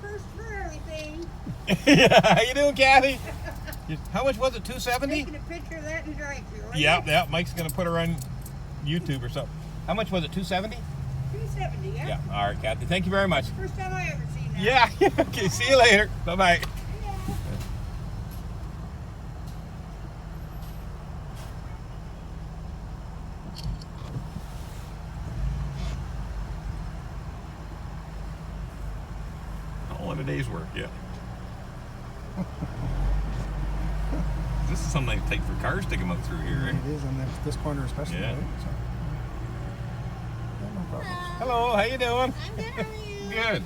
first for everything. Yeah, how you doing, Kathy? How much was it? $2.70? Taking a picture of that in the drive-thru. Yeah. Mike's gonna put her on YouTube or something. How much was it? $2.70? $2.70, yeah. Yeah. All right, Kathy. Thank you very much. First time I ever seen that. Yeah. Okay. See you later. Bye bye. All in a day's work. Yeah. This is something they take for cars to come up through here, right? It is on this corner especially. Yeah. Right? So, yeah, no problem. Hello, how you doing? I'm good, how are you? Good.